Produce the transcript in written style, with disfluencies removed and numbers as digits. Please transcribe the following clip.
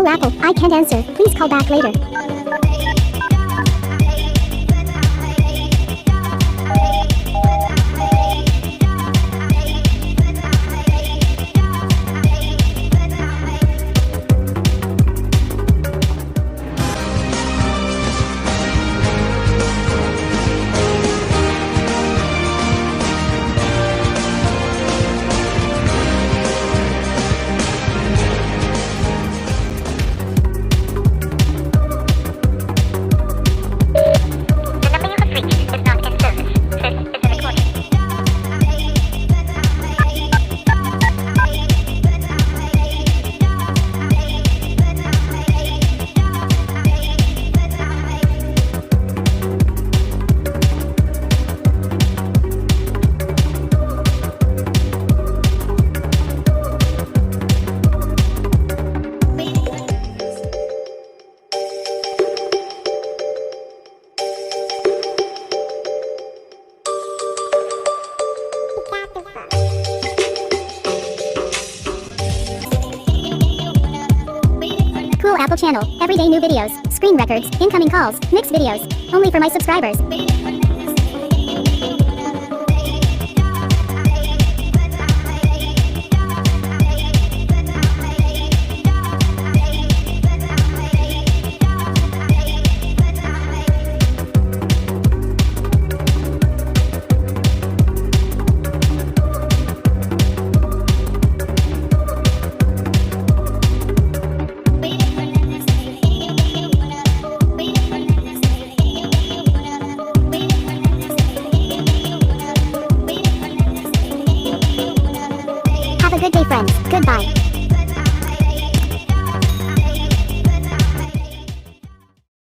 Cool Apple, I can't answer. Please call back later. Cool Apple channel, everyday new videos, screen records, incoming calls, mixed videos, only for my subscribers. Have a good day, friends. Goodbye.